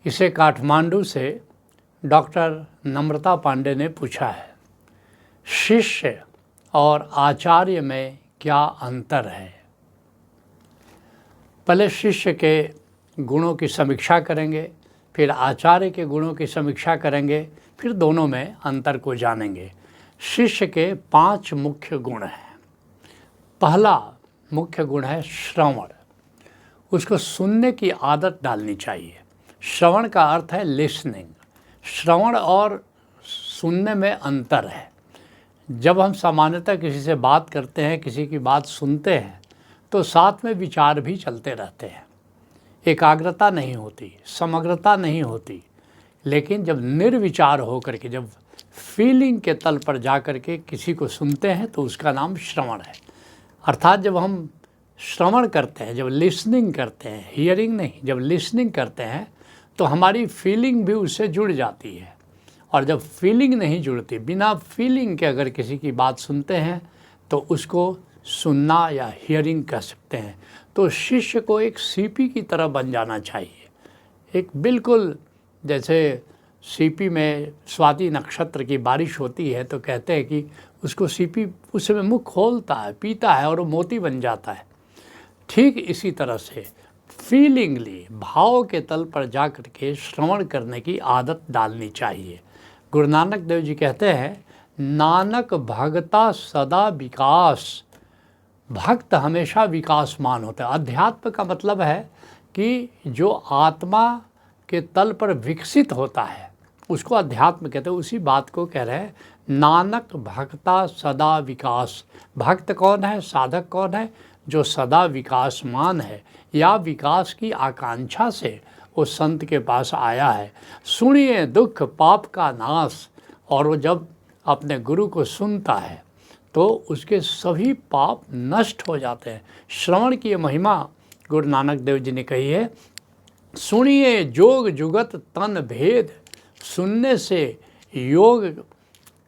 इसे काठमांडू से डॉक्टर नम्रता पांडे ने पूछा है, शिष्य और आचार्य में क्या अंतर है। पहले शिष्य के गुणों की समीक्षा करेंगे, फिर आचार्य के गुणों की समीक्षा करेंगे, फिर दोनों में अंतर को जानेंगे। शिष्य के 5 मुख्य गुण हैं। पहला मुख्य गुण है श्रवण। उसको सुनने की आदत डालनी चाहिए। श्रवण का अर्थ है लिसनिंग। श्रवण और सुनने में अंतर है। जब हम सामान्यतः किसी से बात करते हैं, किसी की बात सुनते हैं, तो साथ में विचार भी चलते रहते हैं। एकाग्रता नहीं होती, समग्रता नहीं होती। लेकिन जब निर्विचार होकर के, जब फीलिंग के तल पर जा कर के किसी को सुनते हैं, तो उसका नाम श्रवण है। अर्थात जब हम श्रवण करते हैं, जब लिसनिंग करते हैं, हियरिंग नहीं, जब लिसनिंग करते हैं, तो हमारी फीलिंग भी उससे जुड़ जाती है। और जब फीलिंग नहीं जुड़ती, बिना फीलिंग के अगर किसी की बात सुनते हैं, तो उसको सुनना या हियरिंग कह सकते हैं। तो शिष्य को एक सीपी की तरह बन जाना चाहिए। एक बिल्कुल जैसे सीपी में स्वाति नक्षत्र की बारिश होती है, तो कहते हैं कि उसको सीपी उस समय मुँह खोलता है, पीता है और वो मोती बन जाता है। ठीक इसी तरह से फीलिंगली, भाव के तल पर जा कर के श्रवण करने की आदत डालनी चाहिए। गुरु नानक देव जी कहते हैं, नानक भगता सदा विकास। भक्त हमेशा विकासमान होता है। अध्यात्म का मतलब है कि जो आत्मा के तल पर विकसित होता है, उसको अध्यात्म कहते हैं। उसी बात को कह रहे हैं, नानक भक्ता सदा विकास। भक्त कौन है, साधक कौन है? जो सदा विकासमान है या विकास की आकांक्षा से वो संत के पास आया है। सुनिए दुख पाप का नाश। और वो जब अपने गुरु को सुनता है तो उसके सभी पाप नष्ट हो जाते हैं। श्रवण की महिमा गुरु नानक देव जी ने कही है, सुनिए जोग जुगत तन भेद। सुनने से योग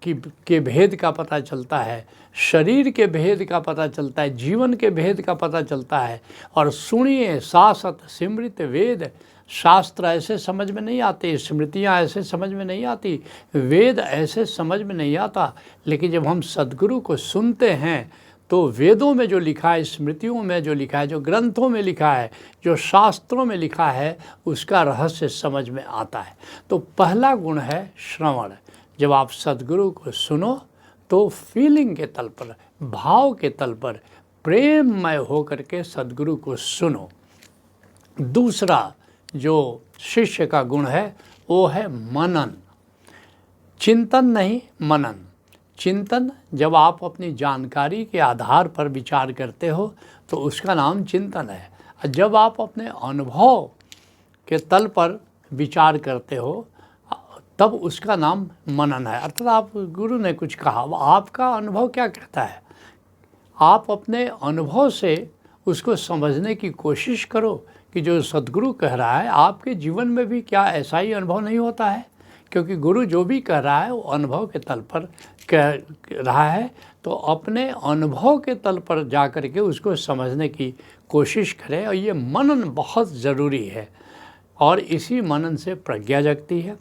के भेद का पता चलता है, शरीर के भेद का पता चलता है, जीवन के भेद का पता चलता है। और सुनिए सासत सिमृत वेद। शास्त्र ऐसे समझ में नहीं आते, स्मृतियाँ ऐसे समझ में नहीं आती, वेद ऐसे समझ में नहीं आता। लेकिन जब हम सद्गुरु को सुनते हैं, तो वेदों में जो लिखा है, स्मृतियों में जो लिखा है, जो ग्रंथों में लिखा है, जो शास्त्रों में लिखा है, उसका रहस्य समझ में आता है। तो पहला गुण है श्रवण। जब आप सद्गुरु को सुनो तो फीलिंग के तल पर, भाव के तल पर प्रेममय होकर के सद्गुरु को सुनो। दूसरा जो शिष्य का गुण है वो है मनन। चिंतन नहीं, मनन। चिंतन जब आप अपनी जानकारी के आधार पर विचार करते हो तो उसका नाम चिंतन है। जब आप अपने अनुभव के तल पर विचार करते हो तब उसका नाम मनन है। अर्थात आप, गुरु ने कुछ कहा, आपका अनुभव क्या कहता है, आप अपने अनुभव से उसको समझने की कोशिश करो कि जो सद्गुरु कह रहा है, आपके जीवन में भी क्या ऐसा ही अनुभव नहीं होता है। क्योंकि गुरु जो भी कह रहा है वो अनुभव के तल पर कह रहा है। तो अपने अनुभव के तल पर जा कर के उसको समझने की कोशिश करें। और ये मनन बहुत ज़रूरी है। और इसी मनन से प्रज्ञा जगती है,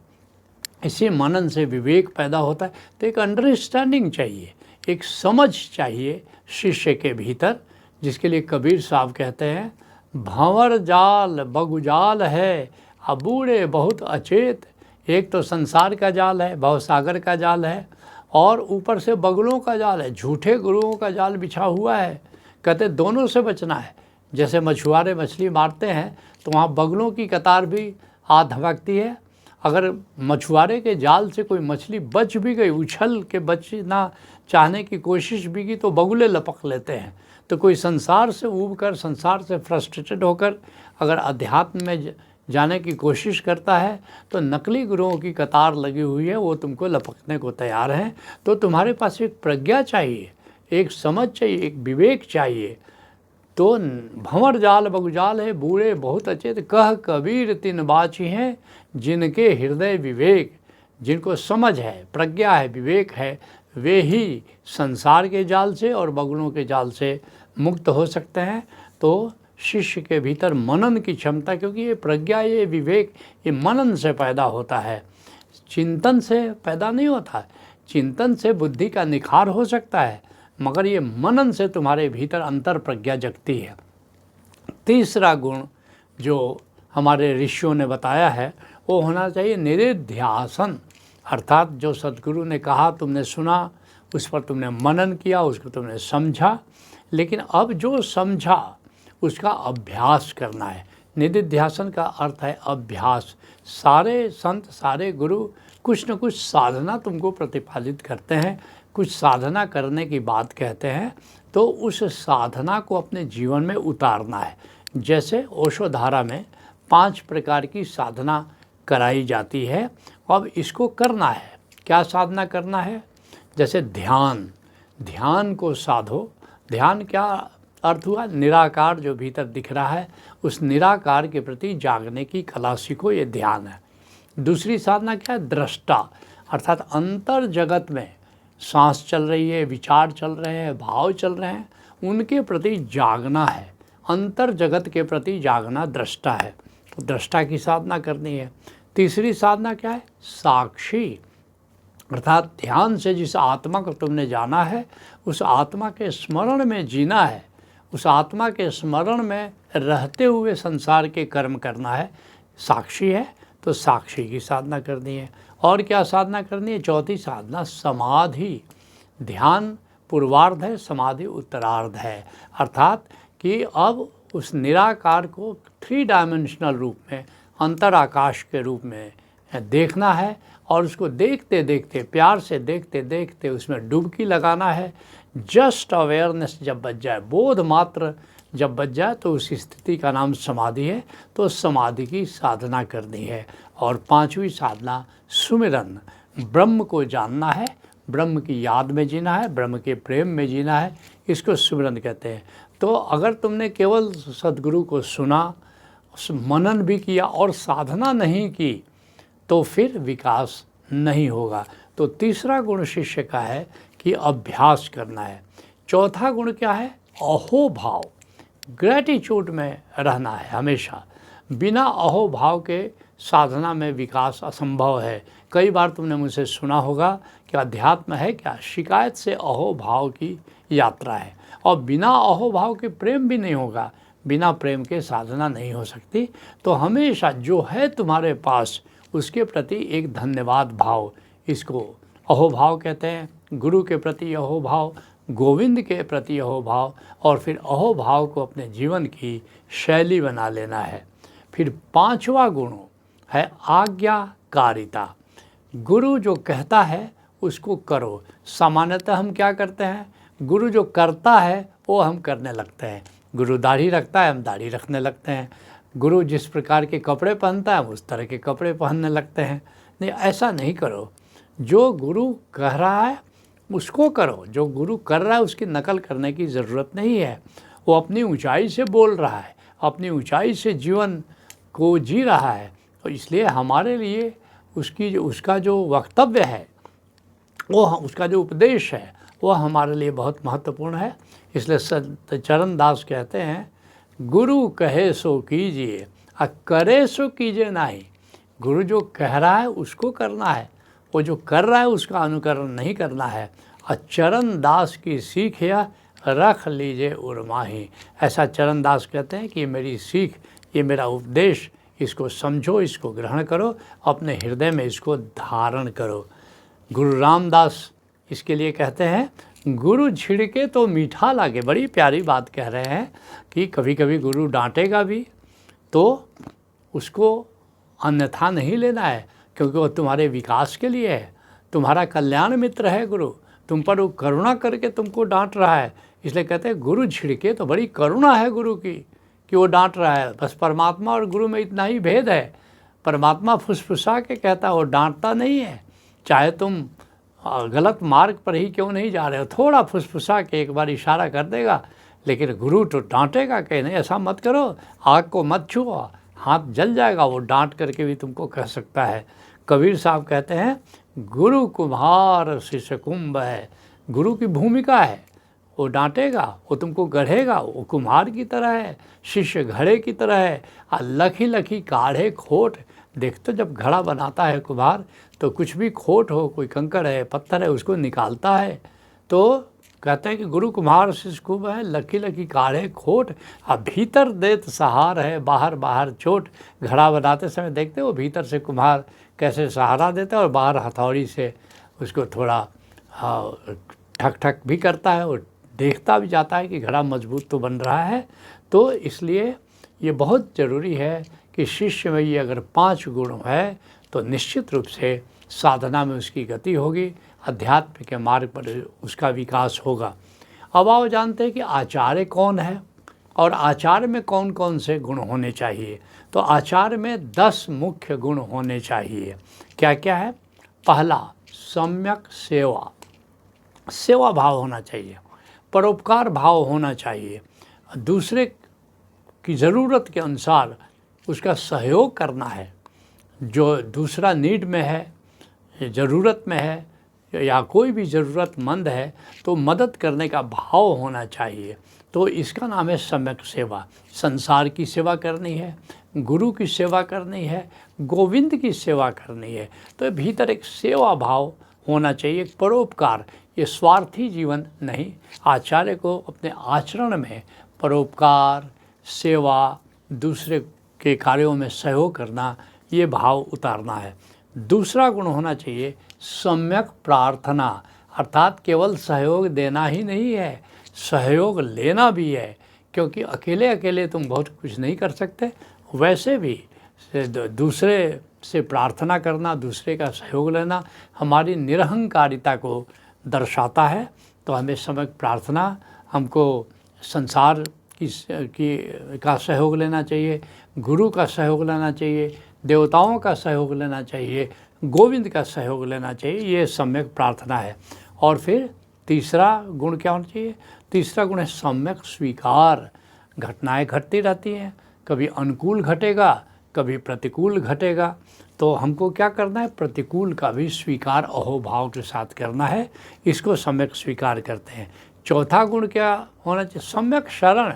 इसी मनन से विवेक पैदा होता है। तो एक अंडरस्टैंडिंग चाहिए, एक समझ चाहिए शिष्य के भीतर, जिसके लिए कबीर साहब कहते हैं, भंवर जाल बगुजाल है अबूढ़े बहुत अचेत। एक तो संसार का जाल है, भवसागर का जाल है, और ऊपर से बगुलों का जाल है, झूठे गुरुओं का जाल बिछा हुआ है। कहते दोनों से बचना है। जैसे मछुआरे मछली मारते हैं तो वहाँ बगुलों की कतार भी आ धमकती है। अगर मछुआरे के जाल से कोई मछली बच भी गई, उछल के बचना चाहने की कोशिश भी की, तो बगुले लपक लेते हैं। तो कोई संसार से ऊब कर, संसार से फ्रस्ट्रेटेड होकर अगर अध्यात्म में जाने की कोशिश करता है, तो नकली गुरुओं की कतार लगी हुई है, वो तुमको लपकने को तैयार हैं। तो तुम्हारे पास एक प्रज्ञा चाहिए, एक समझ चाहिए, एक विवेक चाहिए। तो भंवर जाल बगुजाल है बूढ़े बहुत अचेत, कह कबीर तिन बाची हैं जिनके हृदय विवेक। जिनको समझ है, प्रज्ञा है, विवेक है, वे ही संसार के जाल से और बगुलों के जाल से मुक्त हो सकते हैं। तो शिष्य के भीतर मनन की क्षमता, क्योंकि ये प्रज्ञा, ये विवेक, ये मनन से पैदा होता है, चिंतन से पैदा नहीं होता। चिंतन से बुद्धि का निखार हो सकता है, मगर ये मनन से तुम्हारे भीतर अंतर प्रज्ञा जगती है। तीसरा गुण जो हमारे ऋषियों ने बताया है वो होना चाहिए निधिध्यासन, अर्थात जो सद्गुरु ने कहा तुमने सुना, उस पर तुमने मनन किया, उसको तुमने समझा, लेकिन अब जो समझा उसका अभ्यास करना है। निधिध्यासन का अर्थ है अभ्यास। सारे संत, सारे गुरु कुछ न कुछ साधना तुमको प्रतिपादित करते हैं, कुछ साधना करने की बात कहते हैं, तो उस साधना को अपने जीवन में उतारना है। जैसे ओशोधारा में 5 प्रकार की साधना कराई जाती है, अब इसको करना है। क्या साधना करना है? जैसे ध्यान, ध्यान को साधो। ध्यान क्या अर्थ हुआ? निराकार जो भीतर दिख रहा है, उस निराकार के प्रति जागने की कला सीखो, ये ध्यान है। दूसरी साधना क्या है? दृष्टा, अर्थात अंतर जगत में सांस चल रही है, विचार चल रहे हैं, भाव चल रहे हैं, उनके प्रति जागना है। अंतर जगत के प्रति जागना दृष्टा है, तो दृष्टा की साधना करनी है। तीसरी साधना क्या है? साक्षी, अर्थात ध्यान से जिस आत्मा को तुमने जाना है उस आत्मा के स्मरण में जीना है, उस आत्मा के स्मरण में रहते हुए संसार के कर्म करना है। साक्षी है तो साक्षी की साधना करनी है। और क्या साधना करनी है? चौथी साधना समाधि। ध्यान पूर्वार्ध है, समाधि उत्तरार्ध है, अर्थात कि अब उस निराकार को 3 डायमेंशनल रूप में, अंतर आकाश के रूप में देखना है, और उसको देखते देखते, प्यार से देखते देखते उसमें डुबकी लगाना है। जस्ट अवेयरनेस जब बच जाए, बोध मात्र जब बच जाए, तो उस स्थिति का नाम समाधि है। तो समाधि की साधना करनी है। और 5वीं साधना सुमिरन, ब्रह्म को जानना है, ब्रह्म की याद में जीना है, ब्रह्म के प्रेम में जीना है, इसको सुमिरन कहते हैं। तो अगर तुमने केवल सद्गुरु को सुना, मनन भी किया और साधना नहीं की, तो फिर विकास नहीं होगा। तो तीसरा गुण शिष्य का है कि अभ्यास करना है। चौथा गुण क्या है? अहोभाव, ग्रेटिट्यूड में रहना है हमेशा। बिना अहोभाव के साधना में विकास असंभव है। कई बार तुमने मुझसे सुना होगा कि अध्यात्म है क्या? शिकायत से अहोभाव की यात्रा है, और बिना अहोभाव के प्रेम भी नहीं होगा, बिना प्रेम के साधना नहीं हो सकती। तो हमेशा जो है तुम्हारे पास उसके प्रति एक धन्यवाद भाव, इसको अहोभाव कहते हैं। गुरु के प्रति अहोभाव, गोविंद के प्रति अहोभाव, और फिर अहोभाव को अपने जीवन की शैली बना लेना है। फिर 5वां गुण है आज्ञाकारिता। गुरु जो कहता है उसको करो। सामान्यतः हम क्या करते हैं? गुरु जो करता है वो हम करने लगते हैं। गुरु दाढ़ी रखता है, हम दाढ़ी रखने लगते हैं। गुरु जिस प्रकार के कपड़े पहनता है उस तरह के कपड़े पहनने लगते हैं। नहीं, ऐसा नहीं करो। जो गुरु कह रहा है उसको करो, जो गुरु कर रहा है उसकी नकल करने की ज़रूरत नहीं है। वो अपनी ऊंचाई से बोल रहा है, अपनी ऊंचाई से जीवन को जी रहा है, तो इसलिए हमारे लिए उसका जो वक्तव्य है, वो उसका जो उपदेश है, वो हमारे लिए बहुत महत्वपूर्ण है। इसलिए संत चरण दास कहते हैं, गुरु कहे सो कीजिए, करे सो कीजिए नहीं। गुरु जो कह रहा है उसको करना है, वो जो कर रहा है उसका अनुकरण नहीं करना है। चरण दास की सीख या रख लीजिए उर्माही। ऐसा चरण दास कहते हैं कि ये मेरी सीख, ये मेरा उपदेश, इसको समझो, इसको ग्रहण करो, अपने हृदय में इसको धारण करो। गुरु रामदास इसके लिए कहते हैं, गुरु छिड़के तो मीठा लागे। बड़ी प्यारी बात कह रहे हैं कि कभी कभी गुरु डांटेगा भी, तो उसको अन्यथा नहीं लेना है, क्योंकि वो तुम्हारे विकास के लिए है, तुम्हारा कल्याण मित्र है। गुरु तुम पर वो करुणा करके तुमको डांट रहा है, इसलिए कहते हैं गुरु छिड़के। तो बड़ी करुणा है गुरु की कि वो डांट रहा है। बस परमात्मा और गुरु में इतना ही भेद है। परमात्मा फुसफुसा के कहता है, वो डांटता नहीं है। चाहे तुम गलत मार्ग पर ही क्यों नहीं जा रहे हो, थोड़ा फुसफुसा के एक बार इशारा कर देगा, लेकिन गुरु तो डांटेगा कि नहीं ऐसा मत करो, आग को मत छुओ, हाथ जल जाएगा। वो डांट करके भी तुमको कह सकता है। कबीर साहब कहते हैं, गुरु कुम्हार शिष्य कुंभ है। गुरु की भूमिका है, वो डांटेगा, वो तुमको गढ़ेगा, वो कुम्हार की तरह है, शिष्य घड़े की तरह है। लखी लखी काढ़े खोट, देखते जब घड़ा बनाता है कुम्हार तो कुछ भी खोट हो, कोई कंकड़ है, पत्थर है, उसको निकालता है। तो कहते हैं कि गुरु कुम्हार शिष्य खूब है, लकी लकी काढ़े खोट, अब भीतर देत सहार है, बाहर बाहर चोट। घड़ा बनाते समय देखते हो भीतर से कुम्हार कैसे सहारा देता है और बाहर हथौड़ी से उसको थोड़ा ठक ठक भी करता है और देखता भी जाता है कि घड़ा मजबूत तो बन रहा है। तो इसलिए ये बहुत ज़रूरी है कि शिष्य में ये अगर 5 गुण है तो निश्चित रूप से साधना में उसकी गति होगी, अध्यात्म के मार्ग पर उसका विकास होगा। अब आओ जानते हैं कि आचार्य कौन है और आचार्य में कौन कौन से गुण होने चाहिए। तो आचार्य में 10 मुख्य गुण होने चाहिए। क्या क्या है? पहला, सम्यक सेवा, सेवा भाव होना चाहिए, परोपकार भाव होना चाहिए, दूसरे की ज़रूरत के अनुसार उसका सहयोग करना है। जो दूसरा नीड में है, ज़रूरत में है या कोई भी ज़रूरतमंद है तो मदद करने का भाव होना चाहिए। तो इसका नाम है सम्यक सेवा। संसार की सेवा करनी है, गुरु की सेवा करनी है, गोविंद की सेवा करनी है, तो भीतर एक सेवा भाव होना चाहिए, एक परोपकार। ये स्वार्थी जीवन नहीं, आचार्य को अपने आचरण में परोपकार, सेवा, दूसरे के कार्यों में सहयोग करना, ये भाव उतारना है। दूसरा गुण होना चाहिए सम्यक प्रार्थना, अर्थात केवल सहयोग देना ही नहीं है, सहयोग लेना भी है, क्योंकि अकेले अकेले तुम बहुत कुछ नहीं कर सकते। वैसे भी दूसरे से प्रार्थना करना, दूसरे का सहयोग लेना हमारी निरहंकारिता को दर्शाता है। तो हमें सम्यक प्रार्थना, हमको संसार का सहयोग लेना चाहिए, गुरु का सहयोग लेना चाहिए, देवताओं का सहयोग लेना चाहिए, गोविंद का सहयोग लेना चाहिए, ये सम्यक प्रार्थना है। और फिर तीसरा गुण क्या होना चाहिए? तीसरा गुण है सम्यक स्वीकार। घटनाएं घटती रहती हैं, कभी अनुकूल घटेगा, कभी प्रतिकूल घटेगा, तो हमको क्या करना है? प्रतिकूल का भी स्वीकार अहोभाव के साथ करना है, इसको सम्यक स्वीकार करते हैं। चौथा गुण क्या होना चाहिए? सम्यक शरण,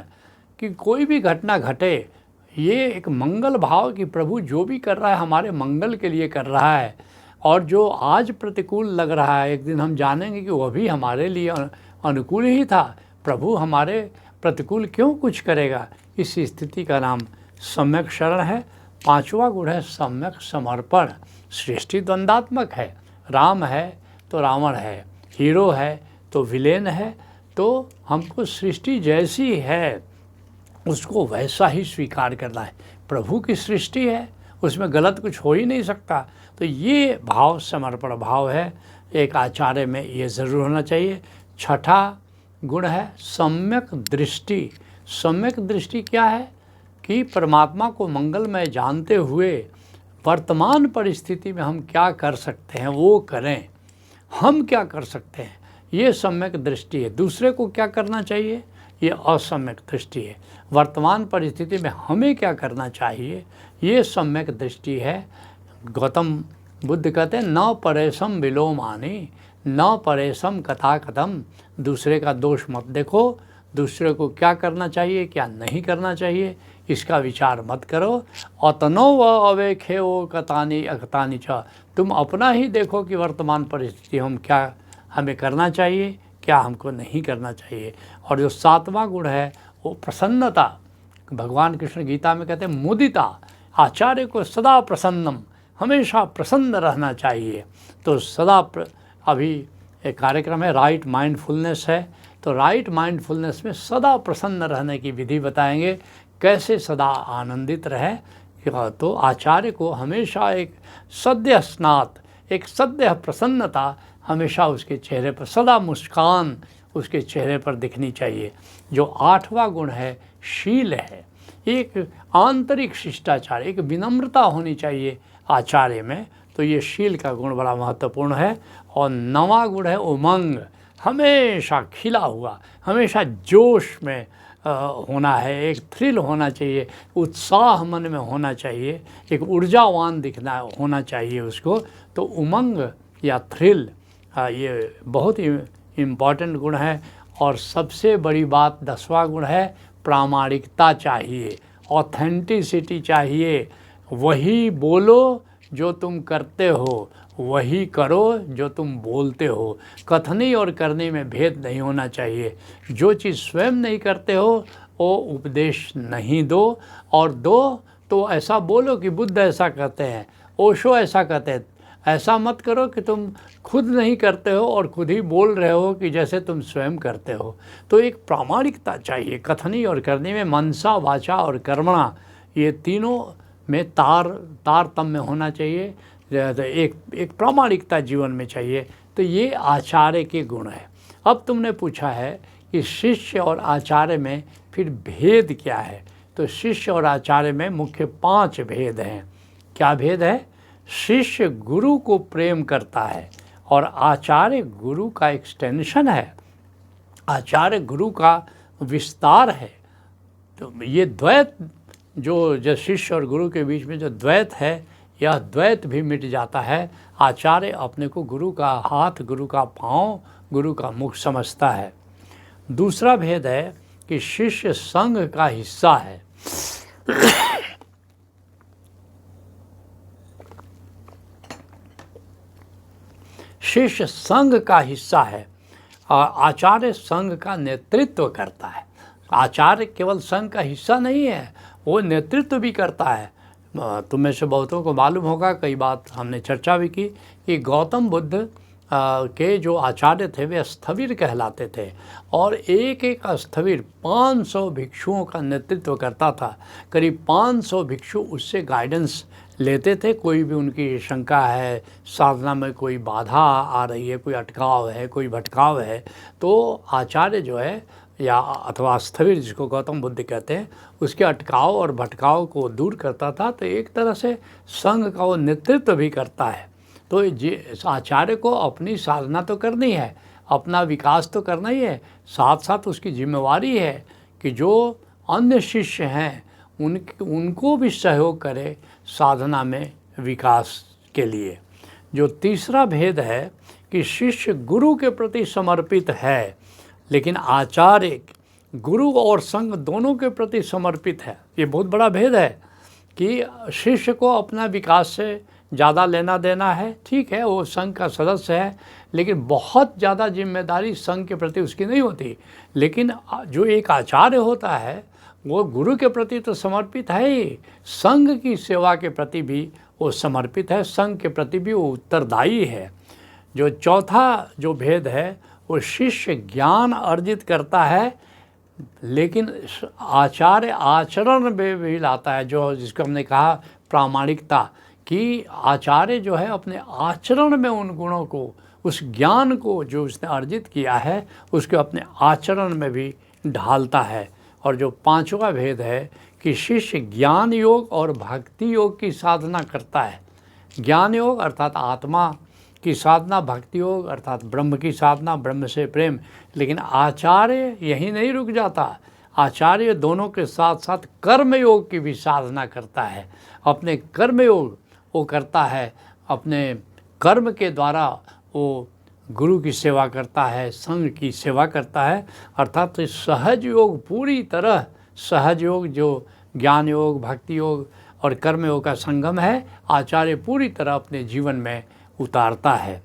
कि कोई भी घटना घटे ये एक मंगल भाव कि प्रभु जो भी कर रहा है हमारे मंगल के लिए कर रहा है, और जो आज प्रतिकूल लग रहा है एक दिन हम जानेंगे कि वह भी हमारे लिए अनुकूल ही था। प्रभु हमारे प्रतिकूल क्यों कुछ करेगा? इस स्थिति का नाम सम्यक शरण है। पांचवा गुण है सम्यक समर्पण। सृष्टि द्वंद्वात्मक है, राम है तो रावण है, हीरो है तो विलेन है, तो हमको सृष्टि जैसी है उसको वैसा ही स्वीकार करना है। प्रभु की सृष्टि है, उसमें गलत कुछ हो ही नहीं सकता। तो ये भाव समर्पण भाव है, एक आचार्य में ये ज़रूर होना चाहिए। छठा गुण है सम्यक दृष्टि। सम्यक दृष्टि क्या है? कि परमात्मा को मंगलमय जानते हुए वर्तमान परिस्थिति में हम क्या कर सकते हैं वो करें, हम क्या कर सकते हैं, ये सम्यक दृष्टि है। दूसरे को क्या करना चाहिए, ये असम्यक दृष्टि है। वर्तमान परिस्थिति में हमें क्या करना चाहिए, ये सम्यक दृष्टि है। गौतम बुद्ध कहते हैं न परेशम विलोमानि, न परेशम कथा कथम। दूसरे का दोष मत देखो, दूसरे को क्या करना चाहिए क्या नहीं करना चाहिए इसका विचार मत करो। अतनो व अवेखे वो कतानी अकतानी च, तुम अपना ही देखो कि वर्तमान परिस्थिति हम क्या हमें करना चाहिए, क्या हमको नहीं करना चाहिए। और जो सातवां गुण है वो प्रसन्नता। भगवान कृष्ण गीता में कहते हैं मुदिता। आचार्य को सदा प्रसन्नम, हमेशा प्रसन्न रहना चाहिए। तो सदा अभी एक कार्यक्रम है राइट माइंडफुलनेस है, तो राइट माइंडफुलनेस में सदा प्रसन्न रहने की विधि बताएंगे, कैसे सदा आनंदित रहे। तो आचार्य को हमेशा एक सद्य स्नात, एक सद्य प्रसन्नता हमेशा उसके चेहरे पर, सदा मुस्कान उसके चेहरे पर दिखनी चाहिए। जो आठवां गुण है शील है, एक आंतरिक शिष्टाचार, एक विनम्रता होनी चाहिए आचार्य में, तो ये शील का गुण बड़ा महत्वपूर्ण है। और नवां गुण है उमंग, हमेशा खिला हुआ, हमेशा जोश में होना है, एक थ्रिल होना चाहिए, उत्साह मन में होना चाहिए, एक ऊर्जावान दिखना होना चाहिए उसको। तो उमंग या थ्रिल ये बहुत ही इम्पॉर्टेंट गुण है। और सबसे बड़ी बात 10वां गुण है प्रामाणिकता चाहिए, ऑथेंटिसिटी चाहिए। वही बोलो जो तुम करते हो, वही करो जो तुम बोलते हो। कथनी और करने में भेद नहीं होना चाहिए। जो चीज़ स्वयं नहीं करते हो वो उपदेश नहीं दो, और दो तो ऐसा बोलो कि बुद्ध ऐसा कहते हैं, ओशो ऐसा कहते हैं। ऐसा मत करो कि तुम खुद नहीं करते हो और खुद ही बोल रहे हो कि जैसे तुम स्वयं करते हो। तो एक प्रामाणिकता चाहिए कथनी और करने में। मनसा, वाचा और कर्मणा, ये तीनों में तारतम्य होना चाहिए। एक प्रामाणिकता जीवन में चाहिए। तो ये आचार्य के गुण है। अब तुमने पूछा है कि शिष्य और आचार्य में फिर भेद क्या है। तो शिष्य और आचार्य में मुख्य 5 भेद हैं। क्या भेद है? शिष्य गुरु को प्रेम करता है और आचार्य गुरु का एक्सटेंशन है, आचार्य गुरु का विस्तार है। तो ये द्वैत जो शिष्य और गुरु के बीच में जो द्वैत है, यह द्वैत भी मिट जाता है। आचार्य अपने को गुरु का हाथ, गुरु का पाँव, गुरु का मुख समझता है। दूसरा भेद है कि शिष्य संघ का हिस्सा है। शिष्य संघ का हिस्सा है, आचार्य संघ का नेतृत्व करता है। आचार्य केवल संघ का हिस्सा नहीं है, वो नेतृत्व भी करता है। तुम में से बहुतों को मालूम होगा, कई बात हमने चर्चा भी की कि गौतम बुद्ध के जो आचार्य थे वे स्थविर कहलाते थे, और एक एक स्थविर 500 भिक्षुओं का नेतृत्व करता था। करीब 500 भिक्षु उससे गाइडेंस लेते थे। कोई भी उनकी शंका है, साधना में कोई बाधा आ रही है, कोई अटकाव है, कोई भटकाव है, तो आचार्य जो है या अथवा स्थविर जिसको गौतम बुद्ध कहते हैं, उसके अटकाव और भटकाव को दूर करता था। तो एक तरह से संघ का वो नेतृत्व भी करता है। तो आचार्य को अपनी साधना तो करनी है, अपना विकास तो करना ही है, साथ साथ उसकी जिम्मेवारी है कि जो अन्य शिष्य हैं उनको भी सहयोग करे साधना में विकास के लिए। जो तीसरा भेद है कि शिष्य गुरु के प्रति समर्पित है, लेकिन आचार्य गुरु और संघ दोनों के प्रति समर्पित है। ये बहुत बड़ा भेद है कि शिष्य को अपना विकास से ज़्यादा लेना देना है, ठीक है, वो संघ का सदस्य है, लेकिन बहुत ज़्यादा जिम्मेदारी संघ के प्रति उसकी नहीं होती। लेकिन जो एक आचार्य होता है वो गुरु के प्रति तो समर्पित है ही, संघ की सेवा के प्रति भी वो समर्पित है, संघ के प्रति भी वो उत्तरदायी है। जो चौथा जो भेद है वो शिष्य ज्ञान अर्जित करता है, लेकिन आचार्य आचरण में भी लाता है, जो जिसको हमने कहा प्रामाणिकता, कि आचार्य जो है अपने आचरण में उन गुणों को, उस ज्ञान को जो उसने अर्जित किया है उसके अपने आचरण में भी ढालता है। और जो 5वां भेद है कि शिष्य ज्ञान योग और भक्ति योग की साधना करता है। ज्ञान योग अर्थात आत्मा की साधना, भक्ति योग अर्थात ब्रह्म की साधना, ब्रह्म से प्रेम। लेकिन आचार्य यहीं नहीं रुक जाता, आचार्य दोनों के साथ साथ कर्म योग की भी साधना करता है। अपने कर्म योग वो करता है, अपने कर्म के द्वारा वो गुरु की सेवा करता है, संघ की सेवा करता है। अर्थात तो सहज योग, पूरी तरह सहज योग जो ज्ञान योग, भक्ति योग और कर्म योग का संगम है, आचार्य पूरी तरह अपने जीवन में उतारता है।